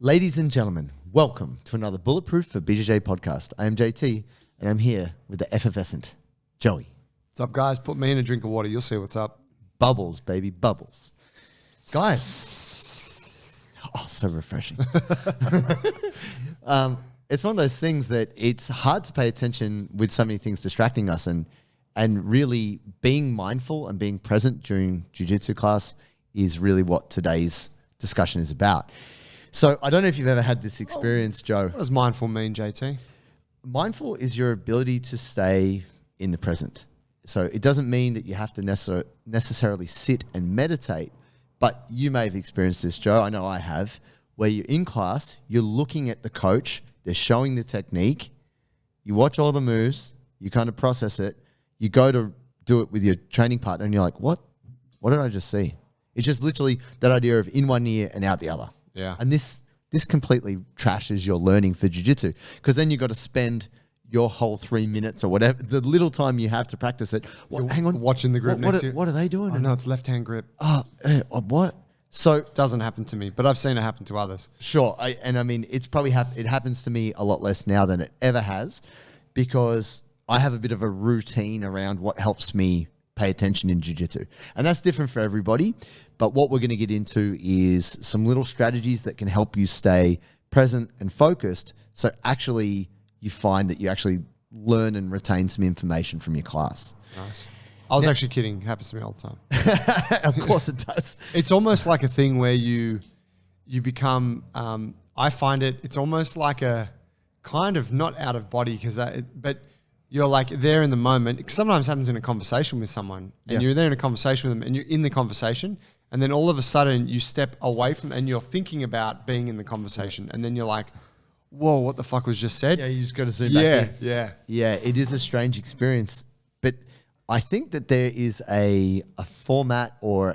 Ladies and gentlemen, welcome to another Bulletproof for BJJ podcast. I am JT, and I'm here with the effervescent Joey. What's up, guys? Put me in a drink of water. You'll see what's up. Bubbles, baby, bubbles. Guys, oh, so refreshing. It's one of those things that it's hard to pay attention with so many things distracting us, and really being mindful and being present during Jiu-Jitsu class is really what today's discussion is about. So I don't know if you've ever had this experience, Joe. What does mindful mean, JT? Mindful is your ability to stay in the present. So it doesn't mean that you have to necessarily sit and meditate, but you may have experienced this, Joe. I know I have, where you're in class, you're looking at the coach, they're showing the technique, you watch all the moves, you kind of process it, you go to do it with your training partner, and you're like, what did I just see? It's just literally that idea of in one ear and out the other. Yeah. And this completely trashes your learning for jiu-jitsu, because then you've got to spend your whole 3 minutes or whatever, the little time you have to practice it. Hang on. Watching the grip next to you. What are they doing? Oh, no, it's left-hand grip. What? So Doesn't happen to me, but I've seen it happen to others. sure. I mean, it's probably it happens to me a lot less now than it ever has, because I have a bit of a routine around what helps me pay attention in jiu-jitsu. And that's different for everybody. But what we're going to get into is some little strategies that can help you stay present and focused. So actually you find that you actually learn and retain some information from your class. Nice. I was actually kidding. It happens to me all the time. Of course it does. It's almost like a thing where you become, I find it's almost like a kind of not out of body, but you're like there in the moment. It sometimes happens in a conversation with someone, and you're there in a conversation with them, and you're in the conversation, and then all of a sudden you step away from, and you're thinking about being in the conversation, and then you're like, whoa, what the fuck was just said? Yeah, you just got to zoom back in. Yeah. It is a strange experience, but I think that there is a format or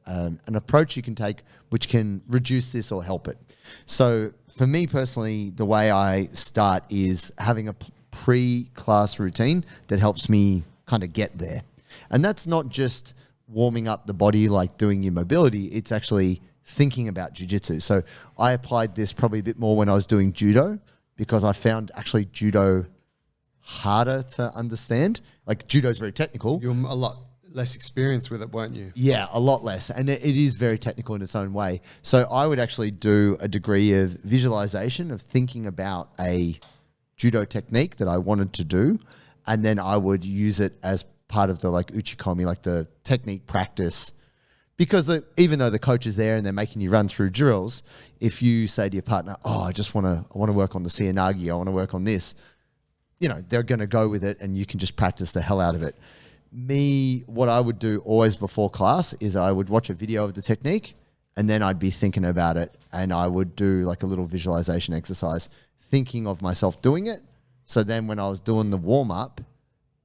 an approach you can take which can reduce this or help it. So for me personally, the way I start is having a pre-class routine that helps me kind of get there. And that's not just warming up the body like doing your mobility, it's actually thinking about jiu-jitsu. So I applied this probably a bit more when I was doing judo, because I found actually judo harder to understand. Like judo is very technical. You're a lot less experienced with it, weren't you? Yeah, a lot less. And it is very technical in its own way. So I would actually do a degree of visualization of thinking about a judo technique that I wanted to do, and then I would use it as part of the like uchikomi, like the technique practice. Because even though the coach is there and they're making you run through drills, if you say to your partner, I want to work on the Seonagi, I want to work on this, they're going to go with it, and you can just practice the hell out of it. What I would do always before class is I would watch a video of the technique, and then I'd be thinking about it, and I would do like a little visualization exercise, thinking of myself doing it. So then when I was doing the warm-up,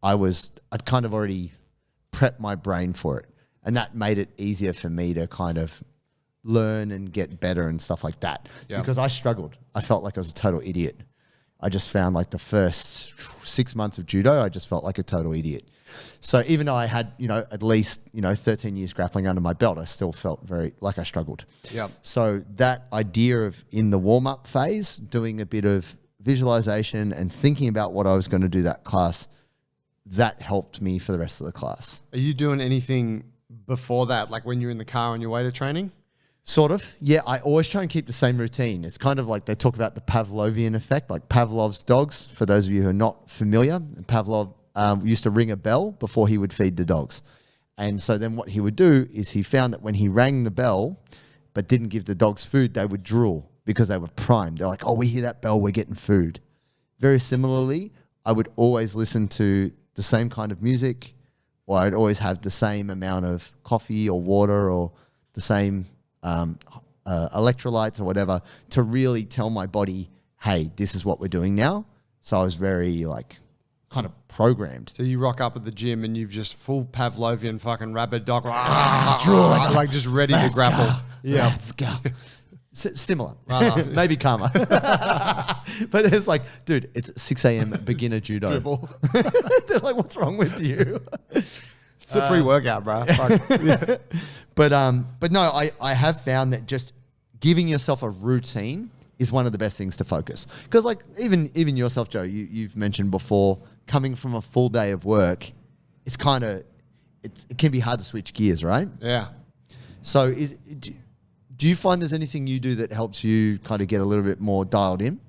I'd kind of already prepped my brain for it. And that made it easier for me to kind of learn and get better and stuff like that. Yeah. Because I struggled. I felt like I was a total idiot. I just found like the first 6 months of judo, I just felt like a total idiot. So even though I had, at least, 13 years grappling under my belt, I still felt very like I struggled. Yeah. So that idea of in the warm-up phase, doing a bit of visualization and thinking about what I was going to do that class, that helped me for the rest of the class. Are you doing anything before that, like when you're in the car on your way to training? Sort of. Yeah, I always try and keep the same routine. It's kind of like they talk about the Pavlovian effect, like Pavlov's dogs. For those of you who are not familiar, Pavlov used to ring a bell before he would feed the dogs. And so then what he would do is he found that when he rang the bell but didn't give the dogs food, they would drool because they were primed. They're like, we hear that bell, we're getting food. Very similarly, I would always listen to the same kind of music, or I'd always have the same amount of coffee or water or the same electrolytes or whatever to really tell my body, hey, this is what we're doing now. So I was very kind of programmed. So you rock up at the gym and you've just full Pavlovian fucking rabid dog, like just ready to grapple. Go. Yeah. Let's go. Similar, maybe calmer. But it's like, dude, it's 6 a.m. beginner judo. Dribble. They're like, what's wrong with you? It's a pre-workout, bro. But no, I have found that just giving yourself a routine is one of the best things to focus. Because like even yourself, Joe, you've mentioned before, coming from a full day of work, it's kind of, it can be hard to switch gears, right? Yeah. So do you find there's anything you do that helps you kind of get a little bit more dialed in?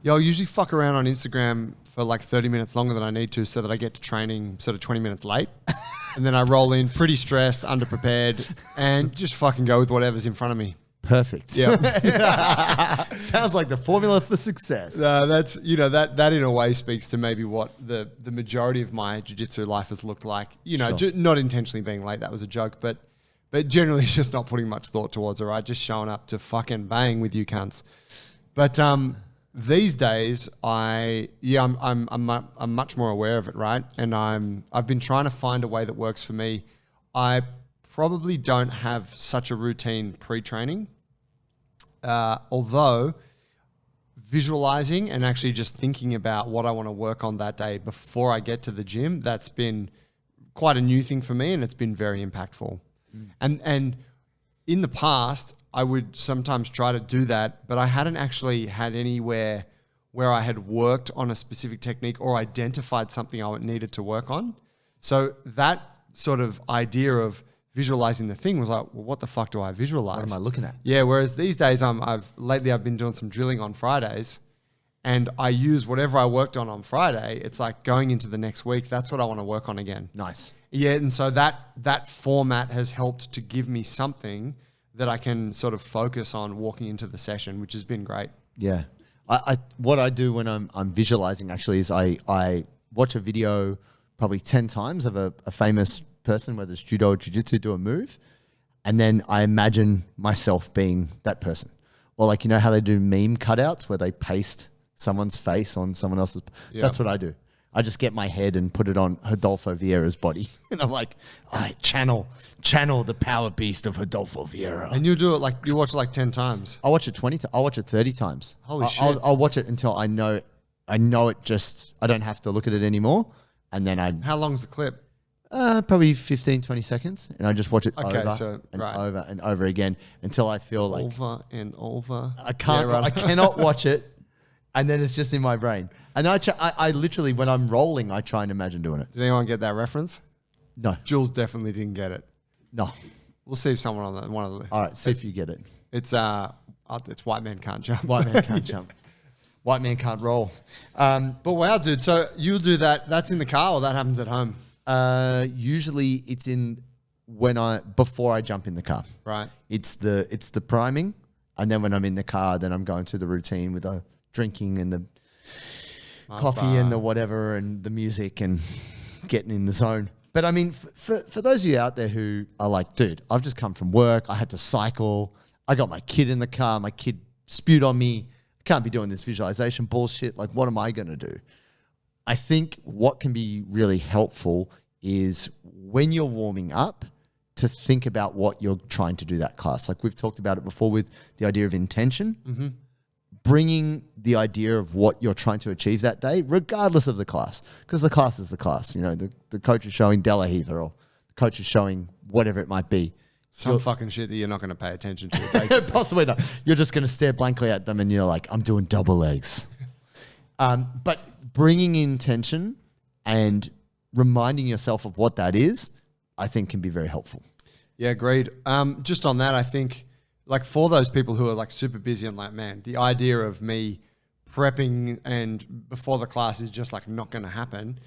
Yeah, I'll usually fuck around on Instagram for like 30 minutes longer than I need to so that I get to training sort of 20 minutes late. And then I roll in pretty stressed, underprepared, and just fucking go with whatever's in front of me. Perfect. Yeah. Sounds like the formula for success. That's, that in a way speaks to maybe what the majority of my jiu-jitsu life has looked like. Sure. Not intentionally being late, that was a joke, but generally just not putting much thought towards it, right? Just showing up to fucking bang with you cunts. But these days, I'm much more aware of it, right? And I've been trying to find a way that works for me. I probably don't have such a routine pre-training, although visualizing and actually just thinking about what I want to work on that day before I get to the gym, that's been quite a new thing for me, and it's been very impactful. And in the past, I would sometimes try to do that, but I hadn't actually had anywhere where I had worked on a specific technique or identified something I needed to work on. So that sort of idea of visualizing the thing was like, well, what the fuck do I visualize? What am I looking at? Yeah. Whereas these days, I've been doing some drilling on Fridays, and I use whatever I worked on Friday. It's like going into the next week. That's what I want to work on again. Nice. Yeah. And so that format has helped to give me something that I can sort of focus on walking into the session, which has been great. Yeah. What I do when I'm visualizing actually is I watch a video probably 10 times of a famous person, whether it's judo or jiu-jitsu, do a move, and then I imagine myself being that person. Or like, you know how they do meme cutouts where they paste someone's face on someone else's? Yeah. That's what I do. I just get my head and put it on Rodolfo Vieira's body. And I'm like, all right, channel the power beast of Rodolfo Vieira. And you do it you watch it like 10 times. I'll watch it 30 times. Holy shit. I'll watch it until I know it just, I don't have to look at it anymore. And then How long's the clip? probably 15, 20 seconds. And I just watch it over right. over and over again until I feel like Over and over. I can't, I cannot watch it. And then it's just in my brain. And then I literally, when I'm rolling, I try and imagine doing it. Did anyone get that reference? No. Jules definitely didn't get it. No. We'll see if someone on one of the. All right, see if you get it. It's White Man Can't Jump. White man can't jump. White man can't roll. But wow, dude. So you'll do that. That's in the car, or that happens at home? Usually it's before I jump in the car. Right. It's the priming, and then when I'm in the car, then I'm going through the routine with the drinking and the coffee and the whatever and the music and getting in the zone. But I mean, for those of you out there who are like, dude, I've just come from work. I had to cycle. I got my kid in the car. My kid spewed on me. I can't be doing this visualization bullshit. Like, what am I going to do? I think what can be really helpful is when you're warming up to think about what you're trying to do that class. Like we've talked about it before with the idea of intention. Mm-hmm. Bringing the idea of what you're trying to achieve that day, regardless of the class, because the class is the class. You know, the coach is showing De La Riva or the coach is showing whatever it might be. Some fucking shit that you're not going to pay attention to. Basically. Possibly not. You're just going to stare blankly at them and you're like, I'm doing double legs. But bringing intention and reminding yourself of what that is, I think can be very helpful. Yeah, agreed. Just on that, I think, like for those people who are like super busy and like, man, the idea of me prepping and before the class is just like not going to happen.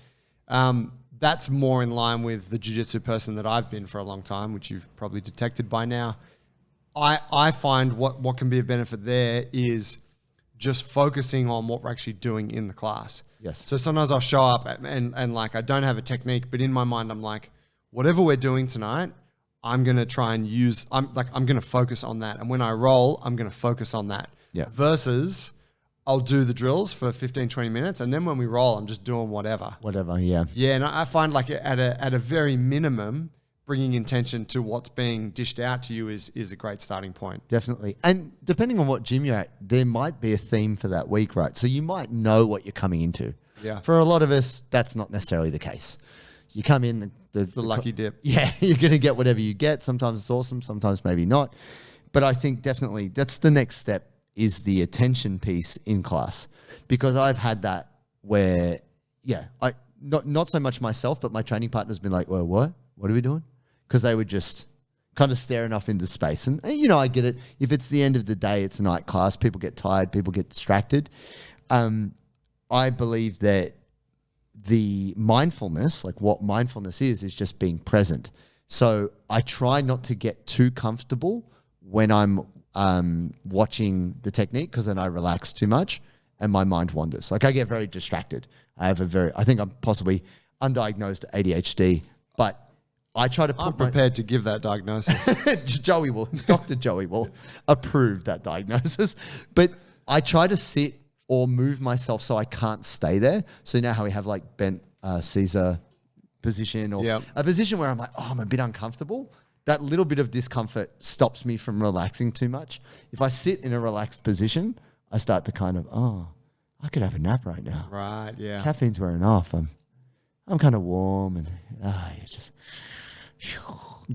That's more in line with the jiu-jitsu person that I've been for a long time, which you've probably detected by now. I find what can be a benefit there is just focusing on what we're actually doing in the class. Yes. So sometimes I'll show up and like I don't have a technique, but in my mind I'm like, whatever we're doing tonight, I'm going to try and I'm going to focus on that. And when I roll, I'm going to focus on that. Yeah. Versus I'll do the drills for 15, 20 minutes. And then when we roll, I'm just doing whatever. Whatever, yeah. Yeah. And I find like at a very minimum, bringing intention to what's being dished out to you is a great starting point. Definitely. And depending on what gym you're at, there might be a theme for that week, right? So you might know what you're coming into. Yeah. For a lot of us, that's not necessarily the case. You come in, the lucky dip. Yeah, you're going to get whatever you get. Sometimes it's awesome, sometimes maybe not. But I think definitely that's the next step. is the attention piece in class, because I've had that where, I not so much myself, but my training partner's been like, well, what are we doing? Because they would just kind of staring off into space. And, I get it. If it's the end of the day, it's a night class, people get tired, people get distracted. I believe that the mindfulness, like what mindfulness is just being present. So I try not to get too comfortable when I'm watching the technique, because then I relax too much and my mind wanders. Like I get very distracted. I think I'm possibly undiagnosed ADHD, but I try to put I'm prepared to give that diagnosis. Dr. Joey will approve that diagnosis. But I try to sit or move myself so I can't stay there. So you know how we have like bent Caesar position or a position where I'm like, I'm a bit uncomfortable. That little bit of discomfort stops me from relaxing too much. If I sit in a relaxed position, I start to kind of, I could have a nap right now. Right, yeah. Caffeine's wearing off. I'm kind of warm and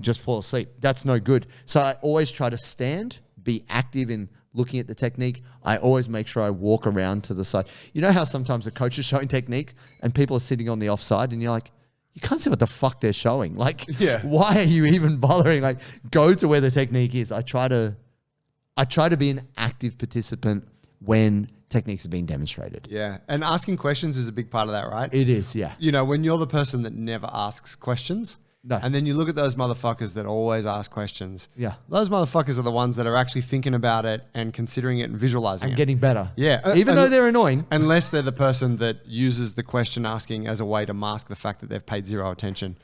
just fall asleep. That's no good. So I always try to stand, be active in looking at the technique. I always make sure I walk around to the side. You know how sometimes a coach is showing technique and people are sitting on the offside and you're like, you can't see what the fuck they're showing. Like, why are you even bothering? Like, go to where the technique is. I try to be an active participant when techniques are being demonstrated. Yeah. And asking questions is a big part of that, right? It is, yeah. When you're the person that never asks questions, and then you look at those motherfuckers that always ask questions. Yeah. Those motherfuckers are the ones that are actually thinking about it and considering it and visualizing and it. Getting better. Yeah. Even though they're annoying. Unless they're the person that uses the question asking as a way to mask the fact that they've paid zero attention.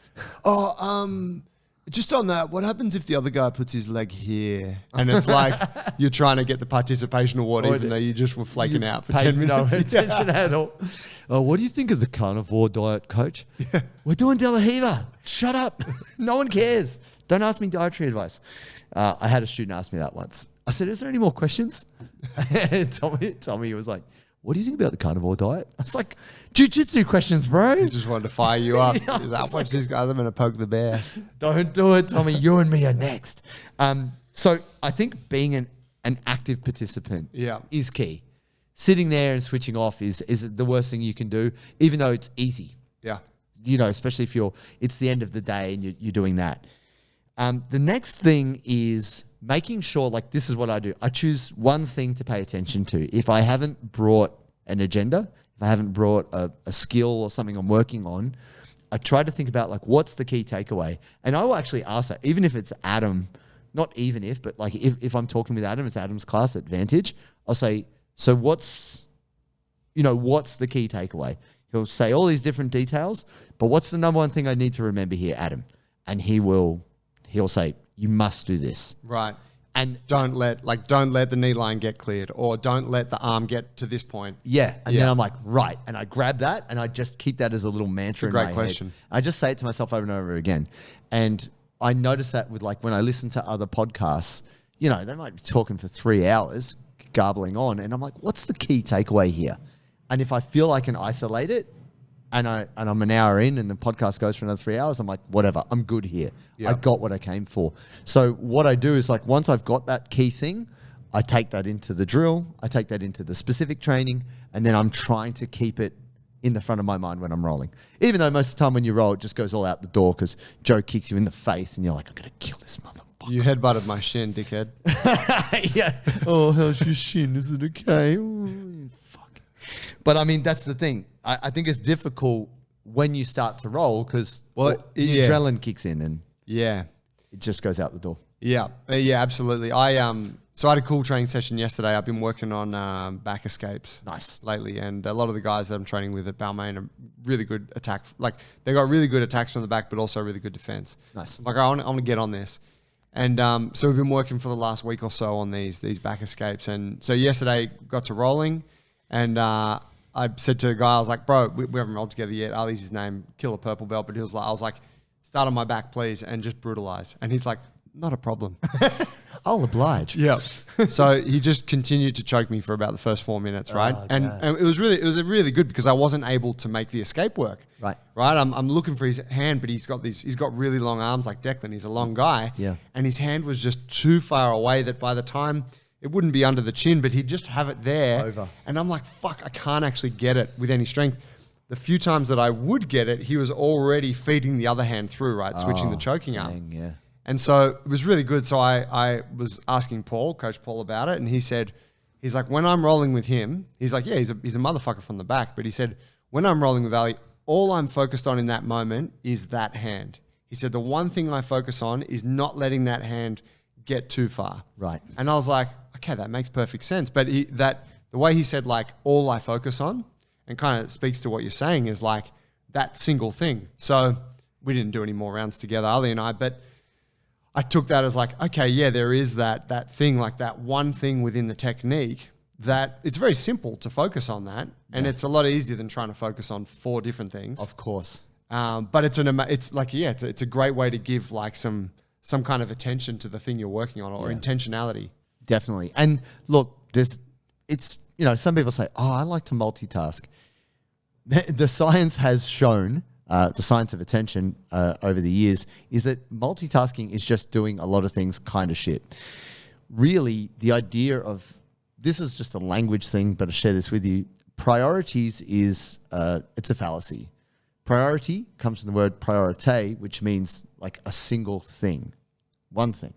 Just on that, what happens if the other guy puts his leg here? And it's like you're trying to get the participation award even though you just were flaking out for 10 minutes. No attention at all. What do you think of the carnivore diet, coach? Yeah. We're doing De La Riva. Shut up. No one cares. Don't ask me dietary advice. I had a student ask me that once. I said, is there any more questions? And Tommy was like, what do you think about the carnivore diet? I was like, Jiu-Jitsu questions, bro. He just wanted to fire you up. He's like, watch these guys, I'm going to poke the bear. Don't do it, Tommy. You and me are next. So I think being an active participant is key. Sitting there and switching off is the worst thing you can do, even though it's easy. Yeah. Especially if it's the end of the day and you're doing that. The next thing is making sure, like this is what I do. I choose one thing to pay attention to. If I haven't brought an agenda, if I haven't brought a skill or something I'm working on, I try to think about like, what's the key takeaway? And I will actually ask that, even if it's Adam, not even if, but like if I'm talking with Adam, it's Adam's class at Vantage. I'll say, so what's the key takeaway? He'll say all these different details, but what's the number one thing I need to remember here, Adam? And he'll say, you must do this. Right. And don't let the knee line get cleared, or don't let the arm get to this point. Yeah. And then I'm like, right. And I grab that and I just keep that as a little mantra in my head. Great question. I just say it to myself over and over again. And I notice that with like when I listen to other podcasts, they might be talking for 3 hours, garbling on. And I'm like, what's the key takeaway here? And if I feel I can isolate it, and I'm an hour in and the podcast goes for another 3 hours, I'm like, whatever, I'm good here. Yep. I got what I came for. So what I do is like, once I've got that key thing, I take that into the drill, I take that into the specific training, and then I'm trying to keep it in the front of my mind when I'm rolling. Even though most of the time when you roll, it just goes all out the door because Joe kicks you in the face and you're like, I'm going to kill this motherfucker. You headbutted my shin, dickhead. Yeah. Oh, how's your shin? Is it okay? Oh, fuck. But I mean, that's the thing. I think it's difficult when you start to roll because the adrenaline kicks in and it just goes out the door. Yeah, absolutely. So I had a cool training session yesterday. I've been working on back escapes lately, and a lot of the guys that I'm training with at Balmain are really good attack. Like they got really good attacks from the back, but also really good defense. Nice. Like I want to get on this. And so we've been working for the last week or so on these back escapes. And so yesterday got to rolling, and I said to a guy, I was like, bro, we haven't rolled together yet. Ali's his name, killer purple belt. But I was like, start on my back, please, and just brutalize. And he's like, not a problem. I'll oblige. Yeah. So he just continued to choke me for about the first 4 minutes, right? And it was really good because I wasn't able to make the escape work. Right. I'm looking for his hand, but he's got really long arms like Declan. He's a long guy. Yeah. And his hand was just too far away that by the time it wouldn't be under the chin, but he'd just have it there. Over. And I'm like, fuck, I can't actually get it with any strength. The few times that I would get it, he was already feeding the other hand through, right? Switching the choking arm. Yeah. And so it was really good. So I was asking Coach Paul about it, and he said, he's like, when I'm rolling with him, he's like, yeah, he's a motherfucker from the back. But he said, when I'm rolling with Ali, all I'm focused on in that moment is that hand. He said, the one thing I focus on is not letting that hand get too far. Right. And I was like, okay, that makes perfect sense. But the way he said, like, all I focus on, and kind of speaks to what you're saying, is like that single thing. So we didn't do any more rounds together, Ali and I, but I took that as like, okay, yeah, there is that thing, like that one thing within the technique that it's very simple to focus on that. And it's a lot easier than trying to focus on 4 different things. Of course. But it's a great way to give like some kind of attention to the thing you're working on, or intentionality. Definitely. And look, some people say, oh, I like to multitask. The science has shown, the science of attention over the years, is that multitasking is just doing a lot of things kind of shit. Really, the idea of, this is just a language thing, but I'll share this with you. Priorities is, it's a fallacy. Priority comes from the word priorite, which means like a single thing, one thing.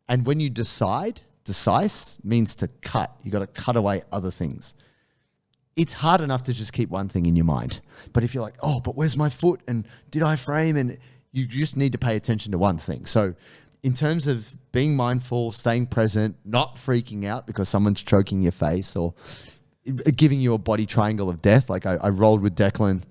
And when you decise means to cut. You got to cut away other things. It's hard enough to just keep one thing in your mind. But if you're like, oh, but where's my foot? And did I frame? And you just need to pay attention to one thing. So in terms of being mindful, staying present, not freaking out because someone's choking your face or giving you a body triangle of death. Like I rolled with Declan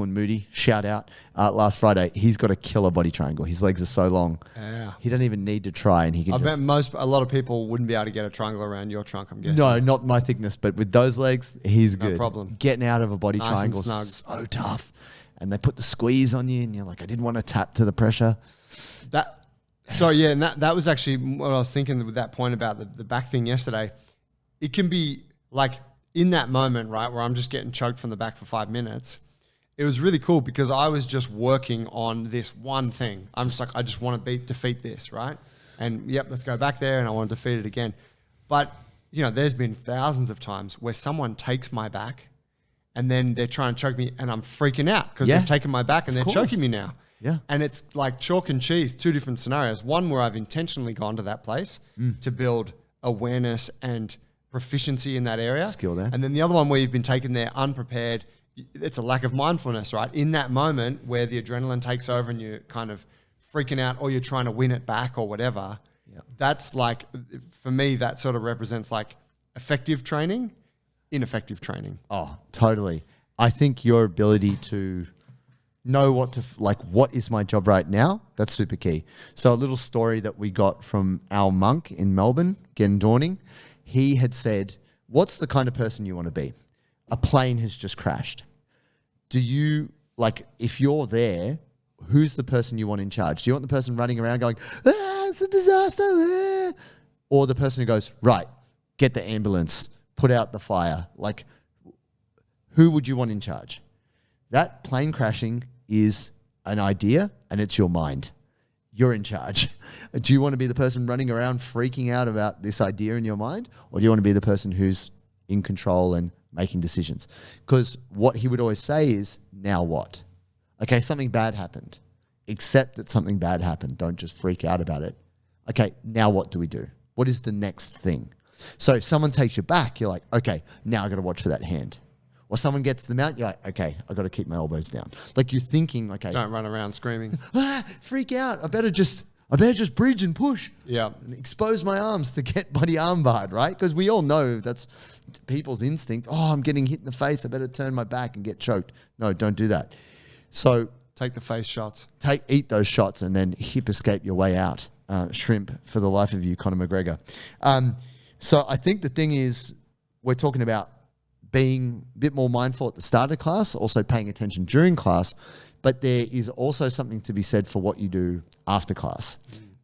Moody, shout out, last Friday. He's got a killer body triangle. His legs are so long. Yeah. He doesn't even need to try, and he can I bet a lot of people wouldn't be able to get a triangle around your trunk, I'm guessing. No, not my thickness, but with those legs, he's good. No problem. Getting out of a body nice triangle is so tough. And they put the squeeze on you, and you're like, I didn't want to tap to the pressure. And that was actually what I was thinking with that point about the back thing yesterday. It can be like in that moment, right, where I'm just getting choked from the back for 5 minutes. It was really cool because I was just working on this one thing. I'm just like, I just want to defeat this, right? And yep, let's go back there, and I want to defeat it again. But, there's been thousands of times where someone takes my back and then they're trying to choke me, and I'm freaking out because they've taken my back and they're choking me now. Yeah. And it's like chalk and cheese, 2 different scenarios. One where I've intentionally gone to that place to build awareness and proficiency in that area. Skill there. And then the other one where you've been taken there unprepared. It's a lack of mindfulness, right? In that moment where the adrenaline takes over and you're kind of freaking out, or you're trying to win it back or whatever. Yeah. That's like, for me, that sort of represents like effective training, ineffective training. Oh, totally. I think your ability to know what is my job right now, that's super key. So a little story that we got from our monk in Melbourne, Gen Dorning, he had said, what's the kind of person you want to be? A plane has just crashed. Do you, if you're there, who's the person you want in charge? Do you want the person running around going, it's a disaster, or the person who goes, right, get the ambulance, put out the fire? Who would you want in charge? That plane crashing is an idea, and it's your mind. You're in charge. Do you want to be the person running around freaking out about this idea in your mind, or do you want to be the person who's in control and making decisions? Because what he would always say is, now what? Okay, something bad happened. Accept that something bad happened. Don't just freak out about it. Okay, now what do we do? What is the next thing? So if someone takes you back, you're like, okay, now I got to watch for that hand. Or someone gets to the mount, you're like, okay, I got to keep my elbows down. Like you're thinking, okay, don't run around screaming. Freak out. I better just bridge and push. Yeah. And expose my arms to get bloody armbarred, right? Because we all know that's people's instinct. Oh, I'm getting hit in the face. I better turn my back and get choked. No, don't do that. So take the face shots. Eat those shots and then hip escape your way out. Shrimp for the life of you, Conor McGregor. So I think the thing is, we're talking about being a bit more mindful at the start of class, also paying attention during class, but there is also something to be said for what you do after class.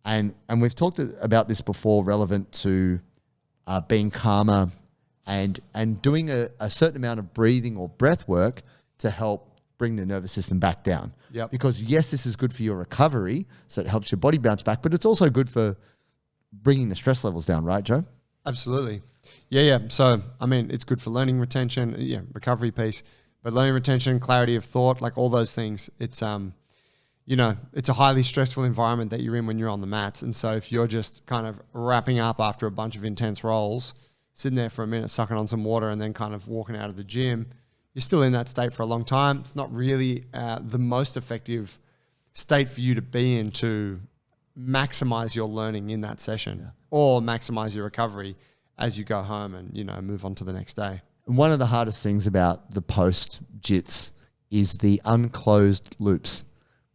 And we've talked about this before, relevant to being calmer and doing a certain amount of breathing or breath work to help bring the nervous system back down. Yep. Because yes, this is good for your recovery, so it helps your body bounce back, but it's also good for bringing the stress levels down, right, Joe? Absolutely. Yeah. So, I mean, it's good for learning retention, recovery piece, but learning retention, clarity of thought, like all those things. It's, it's a highly stressful environment that you're in when you're on the mats. And so if you're just kind of wrapping up after a bunch of intense rolls, sitting there for a minute, sucking on some water and then kind of walking out of the gym, you're still in that state for a long time. It's not really the most effective state for you to be in to maximize your learning in that session or maximize your recovery as you go home and, move on to the next day. And one of the hardest things about the post-jits is the unclosed loops,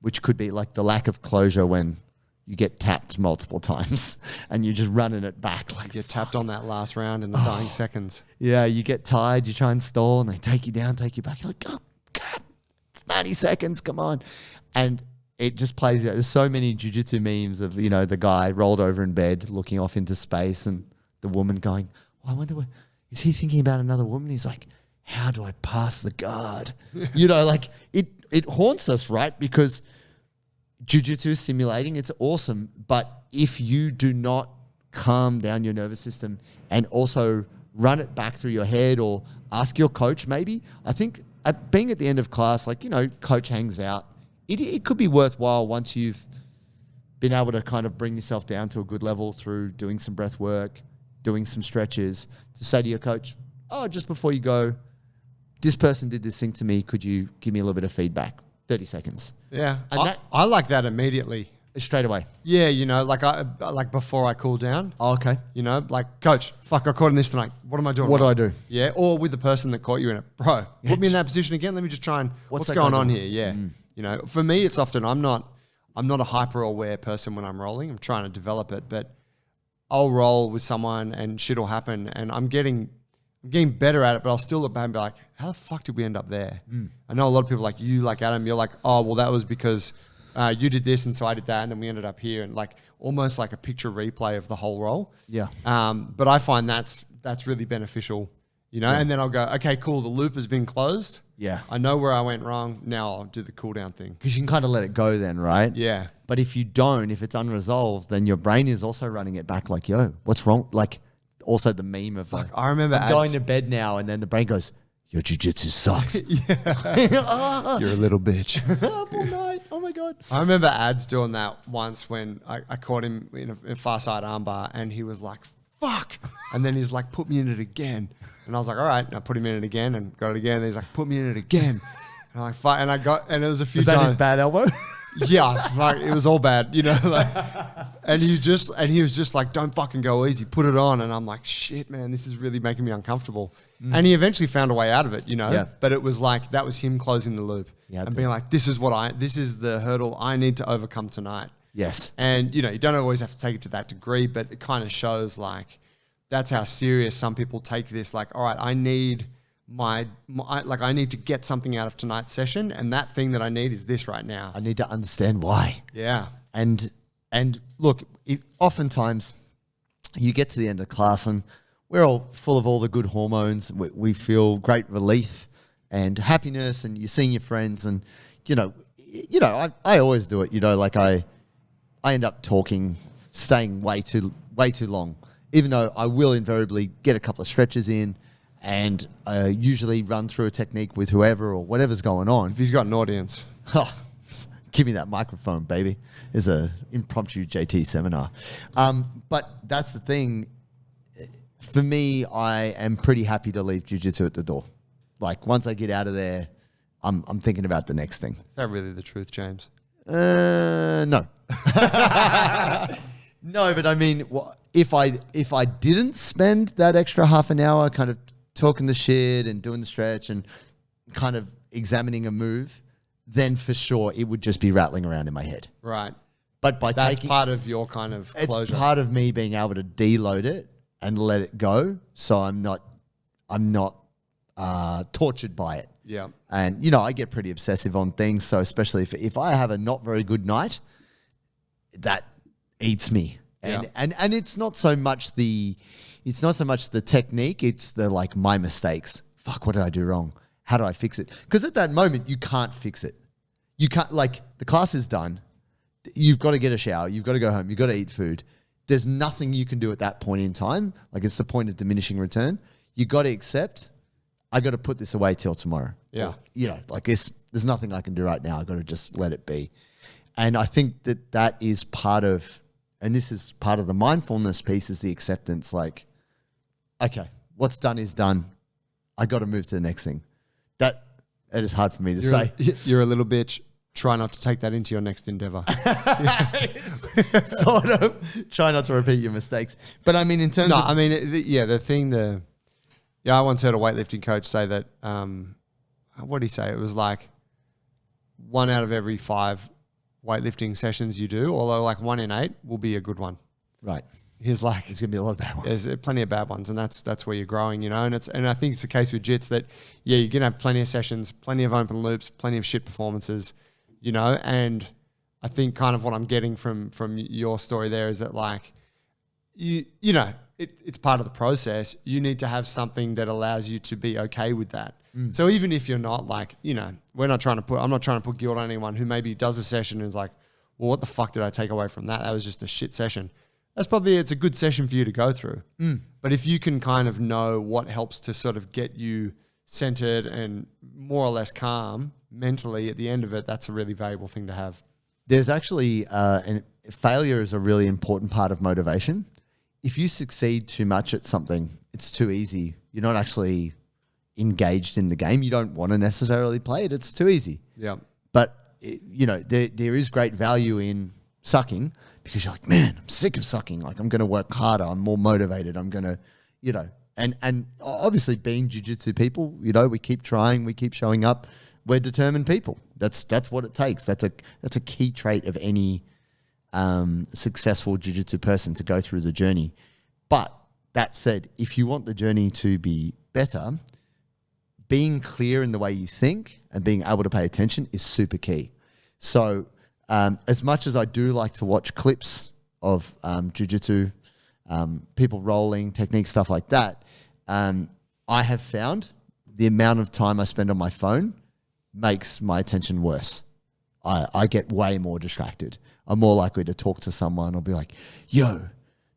which could be like the lack of closure when you get tapped multiple times and you're just running it back. Like you're tapped on that last round in the dying seconds. Yeah, you get tired, you try and stall and they take you down, take you back. You're like, oh, God, it's 90 seconds, come on. And it just plays out. There's so many jiu-jitsu memes of, the guy rolled over in bed looking off into space and the woman going, I wonder, is he thinking about another woman? He's like, how do I pass the guard? It haunts us, right? Because jiu-jitsu is stimulating. It's awesome. But if you do not calm down your nervous system and also run it back through your head or ask your coach maybe, I think being at the end of class, coach hangs out. It could be worthwhile once you've been able to kind of bring yourself down to a good level through doing some breath work, doing some stretches, to say to your coach, just before you go, this person did this thing to me. Could you give me a little bit of feedback? 30 seconds. Yeah. And I like that immediately. Straight away. Yeah, like before I cool down. Oh, okay. Like, coach, I caught in this tonight. What am I doing? What do I do? Yeah. Or with the person that caught you in it. Bro, put me in that position again. Let me just try and what's going on here? Yeah. For me, it's often I'm not a hyper aware person when I'm rolling. I'm trying to develop it, but I'll roll with someone and shit will happen and I'm getting better at it, but I'll still look back and be like, how the fuck did we end up there? I know a lot of people like you, like Adam, you're like, oh, well, that was because you did this and so I did that and then we ended up here, and like almost like a picture replay of the whole roll. Yeah. But I find that's really beneficial, and then I'll go, okay, cool, the loop has been closed. Yeah. I know where I went wrong. Now I'll do the cool down thing. Because you can kind of let it go then, right? Yeah. But if you don't, if it's unresolved, then your brain is also running it back like, yo, what's wrong? Like, also the meme of like, I remember I'm going to bed now, and then the brain goes, your jiu-jitsu sucks. You're a little bitch. All night. Oh my God. I remember Ads doing that once when I caught him in a far side armbar and he was like, fuck. And then he's like, put me in it again. And I was like, all right. And I put him in it again and got it again. And he's like, put me in it again. And I'm like, fuck. And it was a few times. Was that his bad elbow? Yeah, like it was all bad, and he was just like, don't fucking go easy, put it on. And I'm like, shit, man, this is really making me uncomfortable. And he eventually found a way out of it, Yeah. But it was like, that was him closing the loop and being like, this is the hurdle I need to overcome tonight. Yes. And, you don't always have to take it to that degree, but it kind of shows like, that's how serious some people take this. Like, all right, I need I need to get something out of tonight's session, and that thing that I need is this right now. I need to understand why. Yeah. And look, oftentimes you get to the end of class and we're all full of all the good hormones. We feel great relief and happiness, and you're seeing your friends, and I always do it. Like I end up talking, staying way too long, even though I will invariably get a couple of stretches in. And usually run through a technique with whoever or whatever's going on. If he's got an audience. Give me that microphone, baby. It's an impromptu JT seminar. But that's the thing. For me, I am pretty happy to leave jiu-jitsu at the door. Like, once I get out of there, I'm thinking about the next thing. Is that really the truth, James? No. No, but I mean, if I didn't spend that extra half an hour kind of talking the shit and doing the stretch and kind of examining a move, then for sure it would just be rattling around in my head. Right. But that's part of your kind of closure. It's part of me being able to deload it and let it go, so I'm not tortured by it. Yeah. And I get pretty obsessive on things, so especially if I have a not very good night, that eats me. And it's not so much the technique, it's the like my mistakes. Fuck, what did I do wrong? How do I fix it? Because at that moment you can't fix it. You can't, like, the class is done. You've got to get a shower, you've got to go home, you've got to eat food. there's nothing you can do at that point in time. Like it's the point of diminishing return. You got to accept, I got to put this away till tomorrow. Yeah. Or, you know, like there's nothing I can do right now. I got to just let it be. And I think that is part of, and this is part of the mindfulness piece, is the acceptance. Like, okay, what's done is done. I got to move to the next thing. That it is hard for me to say. You're a little bitch. Try not to take that into your next endeavor. Sort of. Try not to repeat your mistakes. But I mean, in terms of... I mean, I once heard a weightlifting coach say that, what did he say? It was like 1 out of every 5 weightlifting sessions you do, although like 1 in 8 will be a good one. Right. He's like, there's going to be a lot of bad ones. There's plenty of bad ones, and that's where you're growing, you know. And I think it's the case with jits that, yeah, you're going to have plenty of sessions, plenty of open loops, plenty of shit performances, you know. And I think kind of what I'm getting from your story there is that, like, you know, it's part of the process. You need to have something that allows you to be okay with that. So even if you're not, like, you know, I'm not trying to put guilt on anyone who maybe does a session and is like, well, what the fuck did I take away from that? That was just a shit session. It's a good session for you to go through. But if you can kind of know what helps to sort of get you centered and more or less calm mentally at the end of it, that's a really valuable thing to have. There's actually, and failure is a really important part of motivation. If you succeed too much at something, it's too easy. You're not actually engaged in the game. You don't want to necessarily play it. It's too easy. Yeah. But, you know, there is great value in sucking, because you're like, man, I'm sick of sucking. Like, I'm going to work harder. I'm more motivated. I'm going to, you know, and obviously being jiu-jitsu people, you know, we keep trying, we keep showing up. We're determined people. That's what it takes. That's a key trait of any successful jiu-jitsu person, to go through the journey. But that said, if you want the journey to be better, being clear in the way you think and being able to pay attention is super key. So, as much as I do like to watch clips of jiu-jitsu, people rolling, technique, stuff like that, I have found the amount of time I spend on my phone makes my attention worse. I get way more distracted. I'm more likely to talk to someone or be like, yo,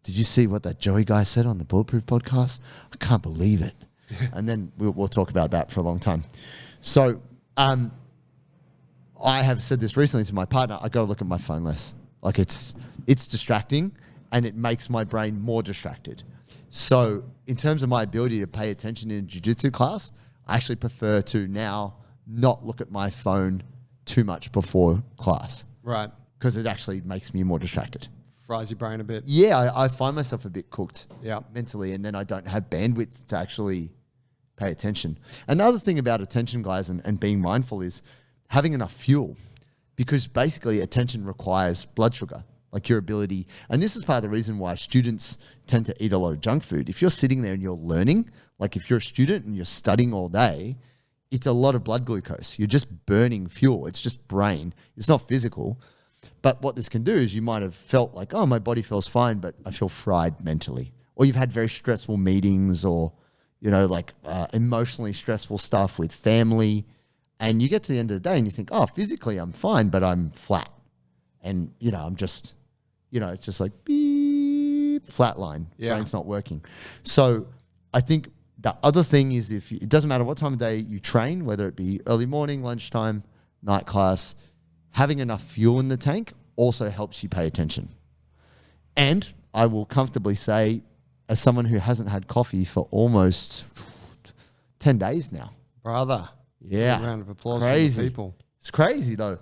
did you see what that Joey guy said on the Bulletproof podcast? I can't believe it. And then we'll talk about that for a long time. So, I have said this recently to my partner, I go look at my phone less. Like, it's distracting and it makes my brain more distracted. So in terms of my ability to pay attention in a jiu-jitsu class, I actually prefer to now not look at my phone too much before class. Right. Because it actually makes me more distracted. Fries your brain a bit. Yeah, I find myself a bit cooked mentally, and then I don't have bandwidth to actually pay attention. Another thing about attention, guys, and being mindful is having enough fuel, because basically attention requires blood sugar, like your ability. And this is part of the reason why students tend to eat a lot of junk food. If you're sitting there and you're learning, like if you're a student and you're studying all day, it's a lot of blood glucose. You're just burning fuel. It's just brain. It's not physical. But what this can do is you might have felt like, oh, my body feels fine, but I feel fried mentally. Or you've had very stressful meetings, or, you know, like emotionally stressful stuff with family. And you get to the end of the day and you think, oh, physically I'm fine, but I'm flat. And, you know, I'm just, you know, it's just like beep, flat line. Yeah. Brain's not working. So I think the other thing is, it doesn't matter what time of day you train, whether it be early morning, lunchtime, night class, having enough fuel in the tank also helps you pay attention. And I will comfortably say, as someone who hasn't had coffee for almost 10 days now. Brother. Yeah. A round of applause Crazy. for the people. It's crazy though.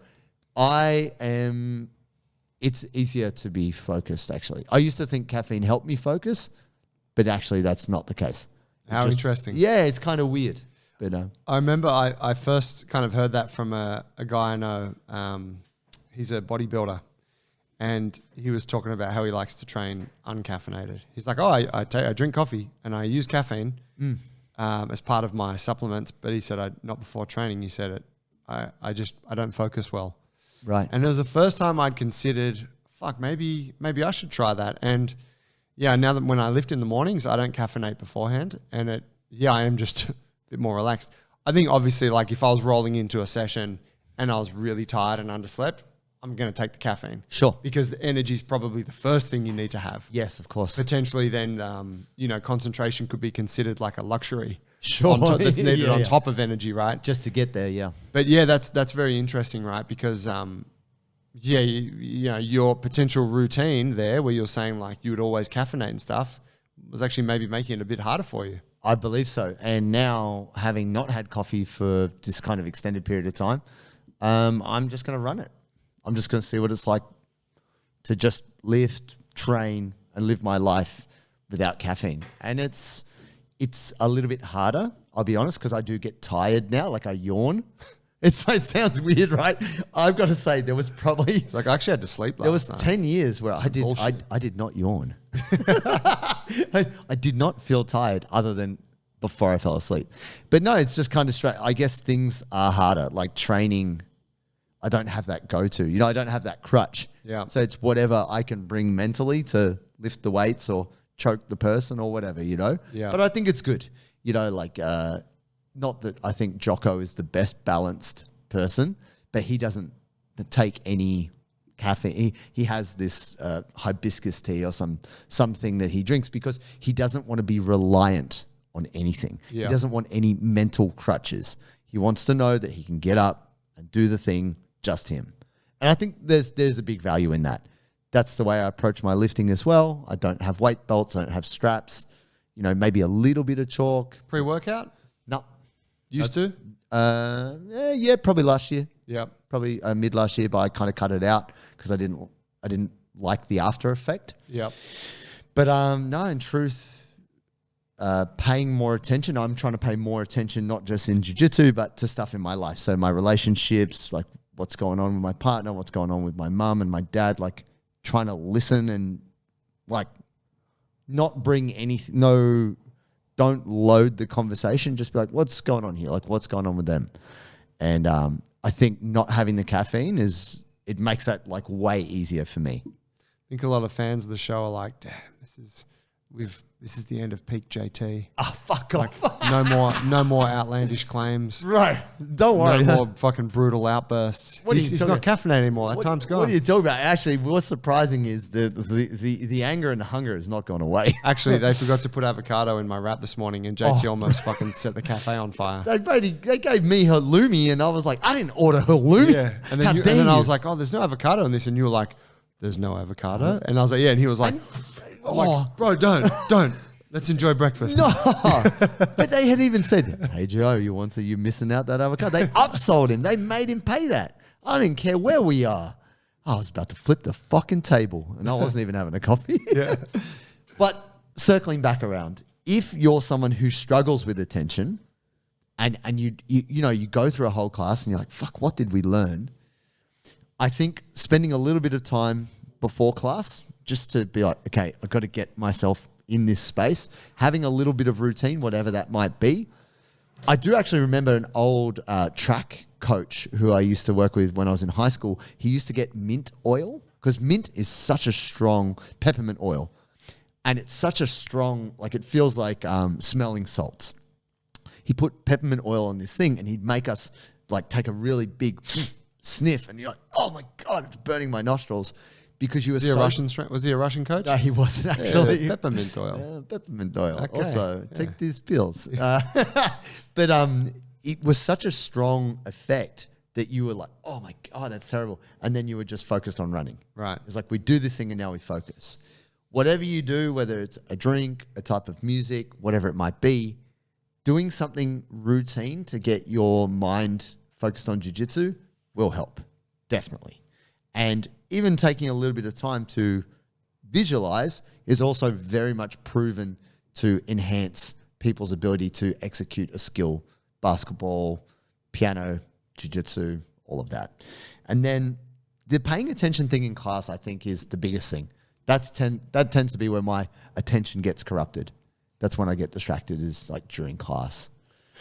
It's easier to be focused, actually. I used to think caffeine helped me focus, but actually that's not the case. How interesting. Yeah, it's kind of weird. But I remember I first kind of heard that from a guy I know. He's a bodybuilder, and he was talking about how he likes to train uncaffeinated. He's like, oh, I drink coffee and I use caffeine as part of my supplements. But he said, not before training. He said I don't focus well. Right. And it was the first time I'd considered, maybe I should try that. And yeah, now that when I lift in the mornings, I don't caffeinate beforehand, and I am just a bit more relaxed. I think obviously, like if I was rolling into a session and I was really tired and underslept, I'm going to take the caffeine. Sure. Because the energy is probably the first thing you need to have. Yes, of course. Potentially then, concentration could be considered like a luxury. Sure. That's needed on top of energy, right? Just to get there, yeah. But yeah, that's very interesting, right? Because, your potential routine there where you're saying like you would always caffeinate and stuff was actually maybe making it a bit harder for you. I believe so. And now, having not had coffee for this kind of extended period of time, I'm just going to run it. I'm just going to see what it's like to just lift, train, and live my life without caffeine. And it's a little bit harder, I'll be honest, because I do get tired now. Like I yawn. It sounds weird, right? I've got to say there was probably... It's like I actually had to sleep last There was night. 10 years where I did not yawn. I did not feel tired other than before I fell asleep. But no, it's just kind of straight. I guess things are harder. Like training, I don't have that go-to. I don't have that crutch. Yeah. So it's whatever I can bring mentally to lift the weights or choke the person or whatever, Yeah. But I think it's good. Not that I think Jocko is the best balanced person, but he doesn't take any caffeine. He has this hibiscus tea or something that he drinks because he doesn't want to be reliant on anything. Yeah. He doesn't want any mental crutches. He wants to know that he can get up and do the thing, just him. And I think there's a big value in that. That's the way I approach my lifting as well. I don't have weight belts. I don't have straps. Maybe a little bit of chalk. Pre-workout? No. Used to? Yeah, probably last year. Yeah. Probably mid last year, but I kind of cut it out because I didn't like the after effect. Yeah. But no, in truth, paying more attention. I'm trying to pay more attention, not just in jiu-jitsu, but to stuff in my life. So my relationships, like what's going on with my partner, what's going on with my mum and my dad, like trying to listen and like not bring anything, don't load the conversation. Just be like, what's going on here? Like, what's going on with them? And I think not having the caffeine it makes that like way easier for me. I think a lot of fans of the show are like, damn, this is the end of peak JT. Oh, fuck off. No more outlandish claims. Right. Don't worry. No more fucking brutal outbursts. He's not caffeinated anymore. That time's gone. What are you talking about? Actually, what's surprising is the anger and the hunger has not gone away. Actually, they forgot to put avocado in my wrap this morning, and JT almost fucking set the cafe on fire. They gave me halloumi, and I was like, I didn't order halloumi. Yeah. And then I was like, oh, there's no avocado in this. And you were like, there's no avocado? And I was like, yeah. And he was like, bro, don't. Let's enjoy breakfast. No, but they had even said, hey, Joe, you're missing out that avocado. They upsold him. They made him pay that. I didn't care where we are. I was about to flip the fucking table, and I wasn't even having a coffee. Yeah. But circling back around, if you're someone who struggles with attention and you go through a whole class and you're like, fuck, what did we learn? I think spending a little bit of time before class just to be like, okay, I've got to get myself in this space, having a little bit of routine, whatever that might be. I do actually remember an old track coach who I used to work with when I was in high school. He used to get mint oil because mint is such a strong peppermint oil. And it's such a strong, like it feels like smelling salts. He put peppermint oil on this thing and he'd make us like take a really big sniff and you're like, oh my God, it's burning my nostrils. Because you were Was he a Russian coach? No, he wasn't actually. Yeah, peppermint oil. Yeah, peppermint oil. Okay. Also, take these pills. But it was such a strong effect that you were like, oh my God, that's terrible. And then you were just focused on running. Right. It was like, we do this thing and now we focus. Whatever you do, whether it's a drink, a type of music, whatever it might be, doing something routine to get your mind focused on jiu-jitsu will help. Definitely. And even taking a little bit of time to visualize is also very much proven to enhance people's ability to execute a skill, basketball, piano, jiu-jitsu, all of that. And then the paying attention thing in class, I think, is the biggest thing. That tends to be where my attention gets corrupted. That's when I get distracted, is like during class.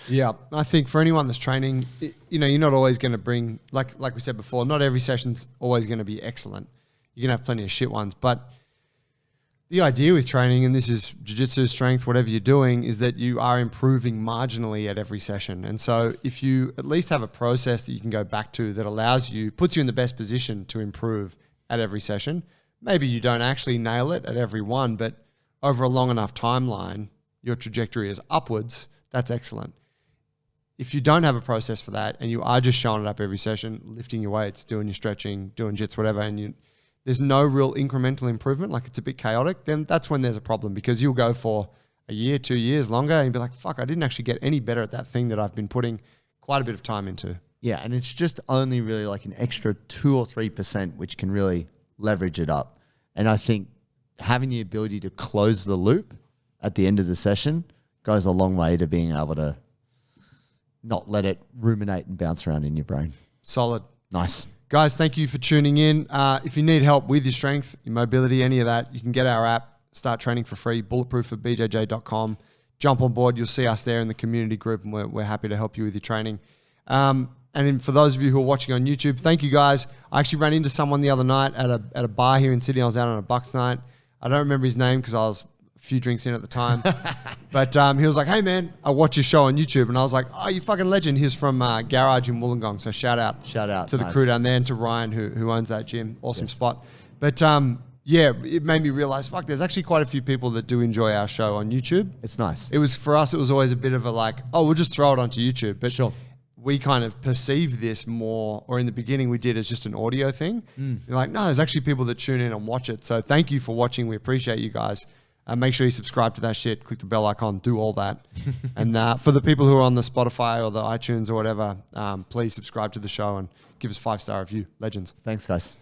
Yeah, I think for anyone that's training, you're not always going to bring, like we said before, not every session's always going to be excellent. You're going to have plenty of shit ones, but the idea with training, and this is jiu-jitsu, strength, whatever you're doing, is that you are improving marginally at every session. And so if you at least have a process that you can go back to that allows you, puts you in the best position to improve at every session, maybe you don't actually nail it at every one, but over a long enough timeline, your trajectory is upwards, that's excellent. If you don't have a process for that and you are just showing it up every session, lifting your weights, doing your stretching, doing jits, whatever, and there's no real incremental improvement, like it's a bit chaotic, then that's when there's a problem, because you'll go for a year, 2 years longer and be like, fuck, I didn't actually get any better at that thing that I've been putting quite a bit of time into. Yeah, and it's just only really like an extra 2 or 3%, which can really leverage it up. And I think having the ability to close the loop at the end of the session goes a long way to being able to not let it ruminate and bounce around in your brain. Solid. Nice. Guys, thank you for tuning in. If you need help with your strength, your mobility, any of that, you can get our app, start training for free, bulletproof4bjj.com. Jump on board. You'll see us there in the community group, and we're happy to help you with your training. And for those of you who are watching on YouTube, thank you guys. I actually ran into someone the other night at a bar here in Sydney. I was out on a Bucks night. I don't remember his name because I was a few drinks in at the time. But he was like, hey, man, I watch your show on YouTube. And I was like, oh, you fucking legend. He's from Garage in Wollongong. So shout out to the crew down there and to Ryan who owns that gym. Awesome spot. But yeah, it made me realize, fuck, there's actually quite a few people that do enjoy our show on YouTube. It's nice. It was, for us, it was always a bit of a like, oh, we'll just throw it onto YouTube. But sure. We kind of perceived this more, or in the beginning we did as just an audio thing. You're like, no, there's actually people that tune in and watch it. So thank you for watching. We appreciate you guys. Make sure you subscribe to that shit, click the bell icon, do all that. And for the people who are on the Spotify or the iTunes or whatever, please subscribe to the show and give us a 5-star review. Legends. Thanks, guys.